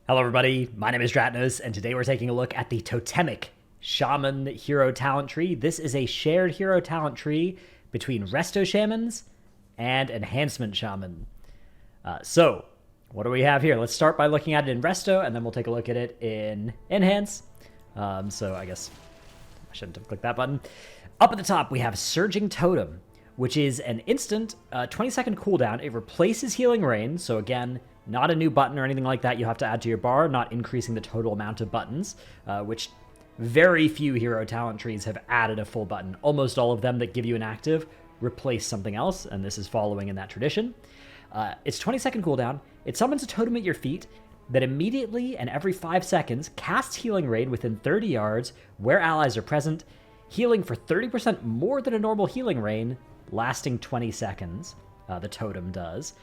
Hello everybody, my name is Dratnos, and today we're taking a look at the Totemic Shaman hero talent tree. This is a shared hero talent tree between Resto Shamans and Enhancement Shaman. So, what do we have here? Let's start by looking at it in Resto, and then we'll take a look at it in Enhance. So I guess I shouldn't have clicked that button. Up at the top, we have Surging Totem, which is an instant 20-second cooldown. It replaces Healing Rain, so again, not a new button or anything like that you have to add to your bar, not increasing the total amount of buttons, which very few hero talent trees have added a full button. Almost all of them that give you an active replace something else, and this is following in that tradition. It's 20-second cooldown. It summons a totem at your feet that immediately and every 5 seconds casts Healing Rain within 30 yards where allies are present, healing for 30% more than a normal Healing Rain, lasting 20 seconds. The totem does.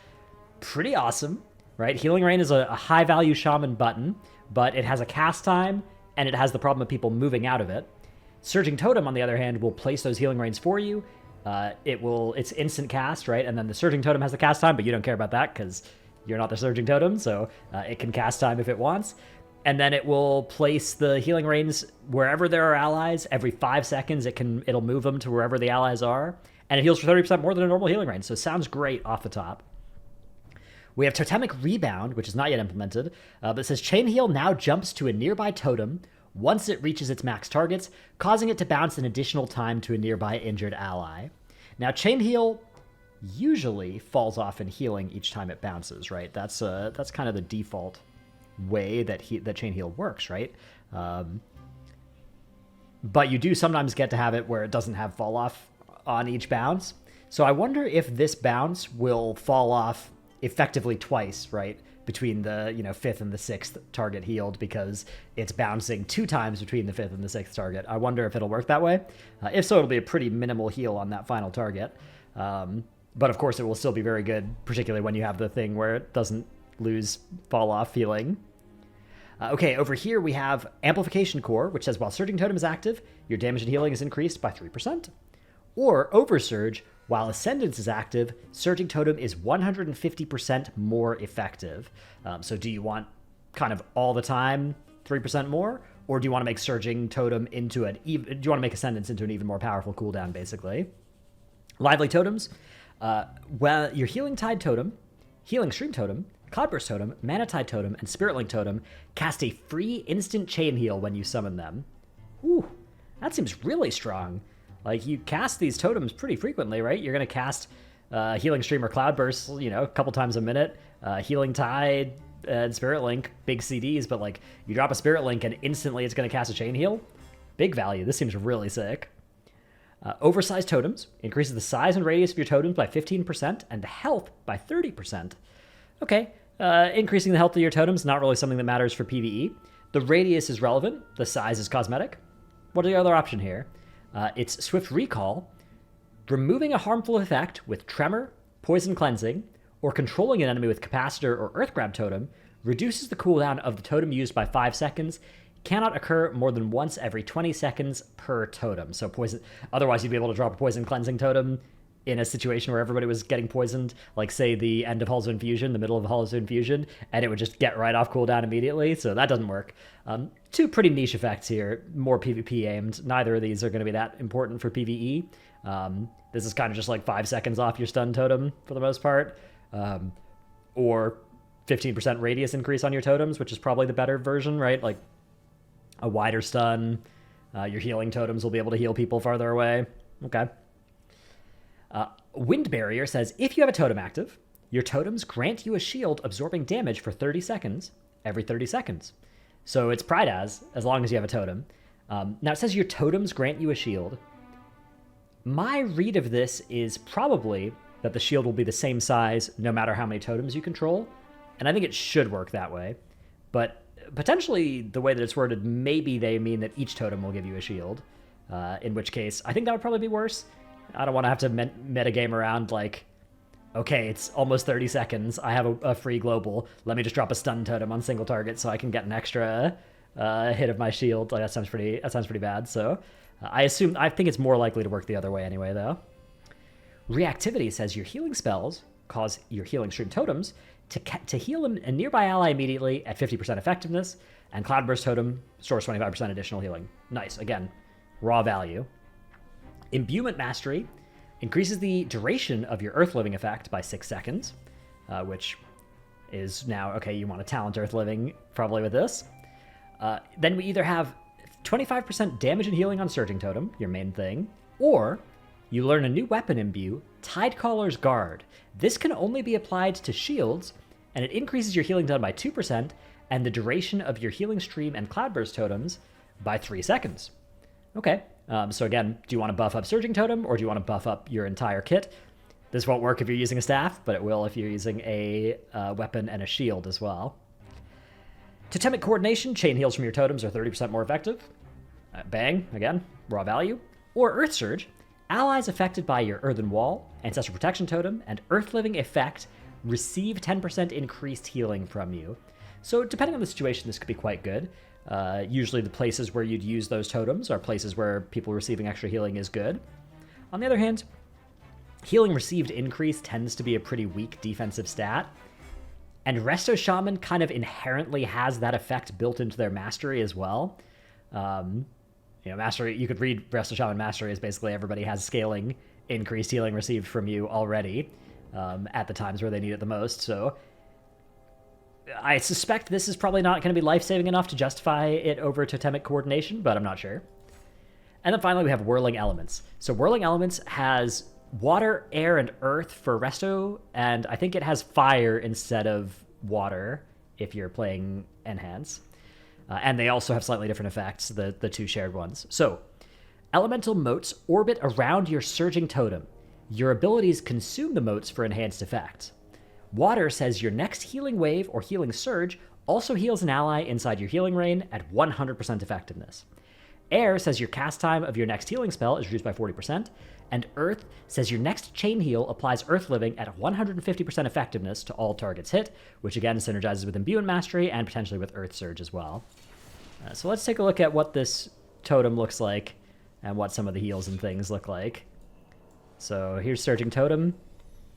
Pretty awesome. Right? Healing Rain is a high-value Shaman button, but it has a cast time, and it has the problem of people moving out of it. Surging Totem, on the other hand, will place those Healing Rains for you. It's instant cast, right? And then the Surging Totem has the cast time, but you don't care about that because you're not the Surging Totem, so it can cast time if it wants. And then it will place the Healing Rains wherever there are allies. Every 5 seconds, it'll move them to wherever the allies are, and it heals for 30% more than a normal Healing Rain, so it sounds great off the top. We have Totemic Rebound, which is not yet implemented, but it says Chain Heal now jumps to a nearby totem once it reaches its max targets, causing it to bounce an additional time to a nearby injured ally. Now, Chain Heal usually falls off in healing each time it bounces, right? That's kind of the default way that Chain Heal works, right? But you do sometimes get to have it where it doesn't have fall off on each bounce. So I wonder if this bounce will fall off effectively twice, right, between the 5th and the 6th target healed, because it's bouncing 2 times between the 5th and the 6th target. I wonder if it'll work that way. If so, it'll be a pretty minimal heal on that final target. But of course, it will still be very good, particularly when you have the thing where it doesn't lose fall off healing. Okay, over here we have Amplification Core, which says while Surging Totem is active, your damage and healing is increased by 3%. Or Oversurge, while Ascendance is active, Surging Totem is 150% more effective. So do you want kind of all the time 3% more? Or do you want to make Surging Totem into do you want to make Ascendance into an even more powerful cooldown, basically? Lively Totems. Well, your Healing Tide Totem, Healing Stream Totem, Cloudburst Totem, Mana Tide Totem, and Spirit Link Totem cast a free instant chain heal when you summon them. Ooh, that seems really strong. Like, you cast these totems pretty frequently, right? You're going to cast Healing Stream or Cloudburst, a couple times a minute. Healing Tide and Spirit Link, big CDs, but, like, you drop a Spirit Link and instantly it's going to cast a Chain Heal. Big value. This seems really sick. Oversized Totems increases the size and radius of your totems by 15% and the health by 30%. Okay, increasing the health of your totems, not really something that matters for PvE. The radius is relevant. The size is cosmetic. What are the other option here? It's Swift Recall, removing a harmful effect with Tremor, Poison Cleansing, or controlling an enemy with Capacitor or Earth Grab Totem reduces the cooldown of the totem used by 5 seconds, cannot occur more than once every 20 seconds per totem. So poison. Otherwise, you'd be able to drop a Poison Cleansing totem in a situation where everybody was getting poisoned, like, say, the end of Halls of Infusion, the middle of Halls of Infusion, and it would just get right off cooldown immediately, so that doesn't work. 2 pretty niche effects here, more PvP aimed. Neither of these are going to be that important for PvE. This is kind of just like 5 seconds off your stun totem, for the most part, or 15% radius increase on your totems, which is probably the better version, right? Like, a wider stun, your healing totems will be able to heal people farther away. Okay. Wind Barrier says, if you have a totem active, your totems grant you a shield absorbing damage for 30 seconds every 30 seconds. So it's Pride as long as you have a totem. Now it says your totems grant you a shield. My read of this is probably that the shield will be the same size no matter how many totems you control, and I think it should work that way. But potentially the way that it's worded, maybe they mean that each totem will give you a shield, in which case I think that would probably be worse. I don't want to have to metagame around like, okay, it's almost 30 seconds. I have a free global. Let me just drop a stun totem on single target so I can get an extra hit of my shield. Like, that sounds pretty bad. So I think it's more likely to work the other way anyway, though. Reactivity says your healing spells cause your Healing Stream totems to heal a nearby ally immediately at 50% effectiveness, and Cloudburst Totem stores 25% additional healing. Nice. Again, raw value. Imbuement Mastery increases the duration of your Earth Living effect by 6 seconds, which is now, okay, you want to talent Earth Living probably with this. Then we either have 25% damage and healing on Surging Totem, your main thing, or you learn a new weapon imbue, Tidecaller's Guard. This can only be applied to shields, and it increases your healing done by 2% and the duration of your healing stream and Cloudburst totems by 3 seconds. Okay, so again, do you want to buff up Surging Totem, or do you want to buff up your entire kit? This won't work if you're using a staff, but it will if you're using a weapon and a shield as well. Totemic Coordination, chain heals from your totems are 30% more effective. Bang, again, raw value. Or Earth Surge, allies affected by your Earthen Wall, Ancestral Protection Totem, and Earth Living effect receive 10% increased healing from you. So depending on the situation, this could be quite good. Usually the places where you'd use those totems are places where people receiving extra healing is good. On the other hand, healing received increase tends to be a pretty weak defensive stat. And Resto Shaman kind of inherently has that effect built into their mastery as well. Mastery, you could read Resto Shaman Mastery as basically everybody has scaling increased healing received from you already at the times where they need it the most. So I suspect this is probably not going to be life-saving enough to justify it over Totemic Coordination, but I'm not sure. And then finally we have Whirling Elements. So Whirling Elements has water, air, and earth for Resto, and I think it has fire instead of water if you're playing Enhance. And they also have slightly different effects, the two shared ones. So, elemental motes orbit around your Surging Totem. Your abilities consume the motes for enhanced effect. Water says your next healing wave or healing surge also heals an ally inside your healing rain at 100% effectiveness. Air says your cast time of your next healing spell is reduced by 40%, and Earth says your next chain heal applies Earth Living at 150% effectiveness to all targets hit, which again synergizes with Imbue and Mastery and potentially with Earth Surge as well. So let's take a look at what this totem looks like and what some of the heals and things look like. So here's Surging Totem.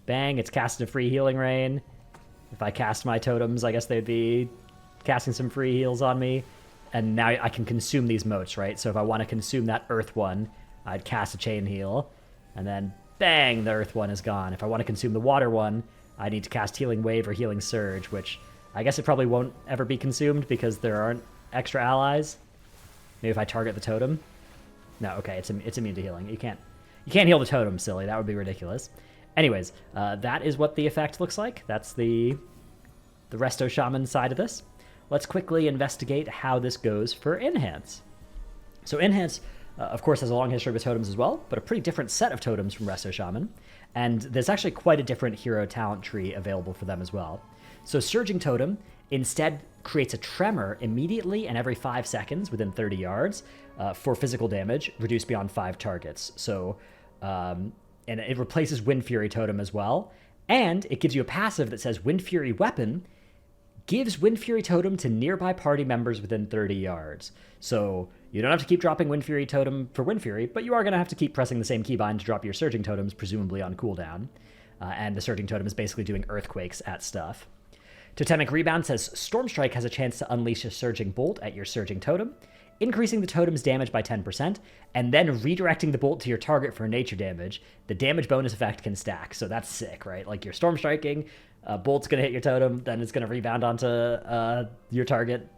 Bang, it's casting a free healing rain. If I cast my totems, I guess they'd be casting some free heals on me. And now I can consume these motes, right? So if I want to consume that Earth one, I'd cast a chain heal. And then, bang, the Earth one is gone. If I want to consume the Water one, I need to cast Healing Wave or Healing Surge, which I guess it probably won't ever be consumed because there aren't extra allies. Maybe if I target the totem. No, okay, it's immune to healing. You can't heal the totem, silly. That would be ridiculous. Anyways, that is what the effect looks like. That's the Resto Shaman side of this. Let's quickly investigate how this goes for Enhance. So Enhance, of course, has a long history with totems as well, but a pretty different set of totems from Resto Shaman. And there's actually quite a different hero talent tree available for them as well. So Surging Totem instead creates a tremor immediately and every 5 seconds within 30 yards for physical damage, reduced beyond 5 targets. So, and it replaces Wind Fury Totem as well. And it gives you a passive that says Wind Fury Weapon gives Wind Fury Totem to nearby party members within 30 yards. So you don't have to keep dropping Wind Fury Totem for Wind Fury, but you are going to have to keep pressing the same keybind to drop your Surging Totems, presumably on cooldown. And the Surging Totem is basically doing earthquakes at stuff. Totemic Rebound says Storm Strike has a chance to unleash a Surging Bolt at your Surging Totem, increasing the totem's damage by 10%, and then redirecting the bolt to your target for nature damage. The damage bonus effect can stack, so that's sick, right? Like, you're Storm Striking, bolt's going to hit your totem, then it's going to rebound onto your target.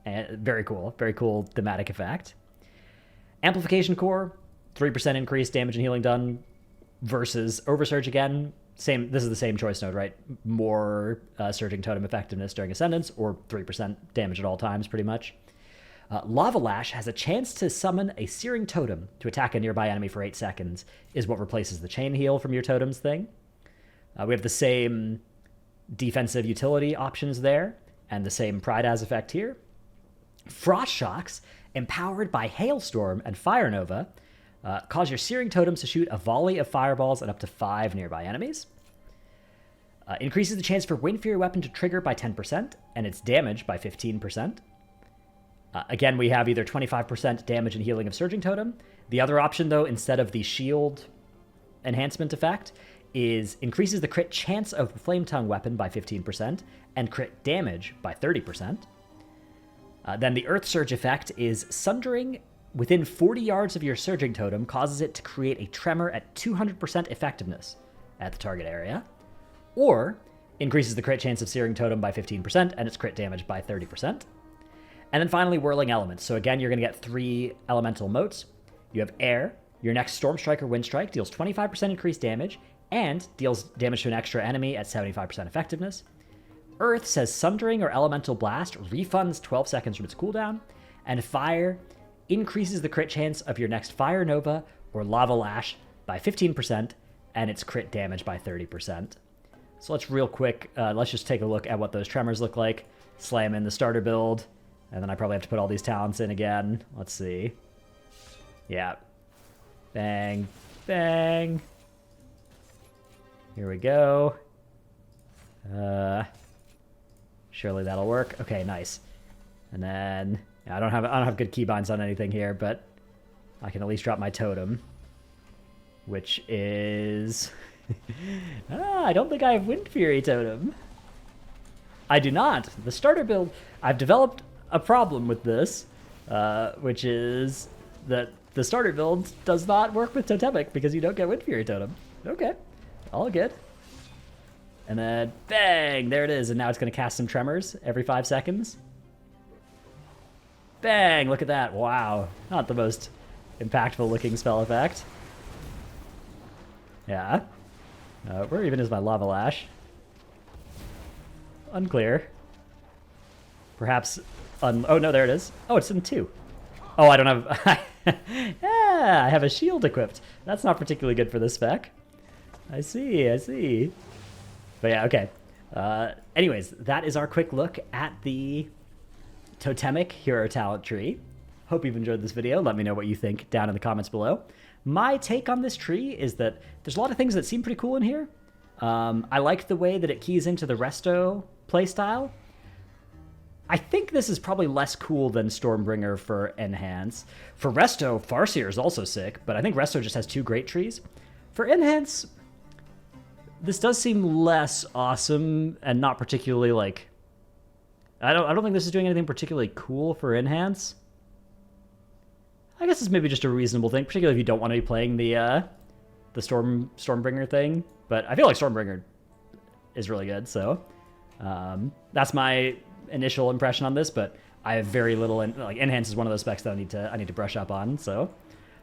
And very cool thematic effect. Amplification Core, 3% increased damage and healing done versus Oversurge again. This is the same choice node, right? More Surging Totem effectiveness during Ascendance, or 3% damage at all times, pretty much. Lava Lash has a chance to summon a Searing Totem to attack a nearby enemy for 8 seconds, is what replaces the Chain Heal from your totems thing. We have the same defensive utility options there, and the same Pride As effect here. Frost Shocks, empowered by Hailstorm and Fire Nova, cause your Searing Totems to shoot a volley of fireballs at up to 5 nearby enemies. Increases the chance for Wind Fury Weapon to trigger by 10%, and its damage by 15%. Again, we have either 25% damage and healing of Surging Totem. The other option, though, instead of the shield enhancement effect, is increases the crit chance of the Flame Tongue weapon by 15% and crit damage by 30%. Then the Earth Surge effect is sundering within 40 yards of your Surging Totem causes it to create a tremor at 200% effectiveness at the target area, or increases the crit chance of Searing Totem by 15% and its crit damage by 30%. And then finally, Whirling Elements. So again, you're going to get 3 elemental motes. You have Air. Your next Storm Strike or Wind Strike deals 25% increased damage and deals damage to an extra enemy at 75% effectiveness. Earth says Sundering or Elemental Blast refunds 12 seconds from its cooldown. And Fire increases the crit chance of your next Fire Nova or Lava Lash by 15% and its crit damage by 30%. So let's real quick, let's just take a look at what those tremors look like. Slam in the starter build, and then I probably have to put all these talents in again. Let's see. Yeah. Bang, bang. Here we go. Surely that'll work. Okay, nice. And then yeah, I don't have good keybinds on anything here, but I can at least drop my totem, which is I don't think I have Wind Fury Totem. I do not. The starter build, I've developed a problem with this, which is that the starter build does not work with Totemic because you don't get Wind Fury Totem. Okay, all good. And then bang, there it is. And now it's going to cast some tremors every 5 seconds. Bang, look at that. Wow, not the most impactful looking spell effect. Yeah. Where even is my Lava Lash? Unclear. Perhaps oh no, there it is. Oh, it's in 2. Oh, I don't have yeah, I have a shield equipped. That's not particularly good for this spec. I see. But yeah, okay. Anyways, that is our quick look at the Totemic Hero Talent Tree. Hope you've enjoyed this video. Let me know what you think down in the comments below. My take on this tree is that there's a lot of things that seem pretty cool in here. I like the way that it keys into the Resto playstyle. I think this is probably less cool than Stormbringer for Enhance. For Resto, Farseer is also sick, but I think Resto just has 2 great trees. For Enhance, this does seem less awesome and not particularly like... I don't think this is doing anything particularly cool for Enhance. I guess it's maybe just a reasonable thing, particularly if you don't want to be playing the Stormbringer thing. But I feel like Stormbringer is really good, so that's my initial impression on this. But I have very little, like Enhance is one of those specs that I need to brush up on. So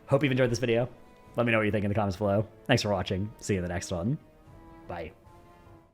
hope you've enjoyed this video. Let me know what you think in the comments below. Thanks for watching. See you in the next one. Bye.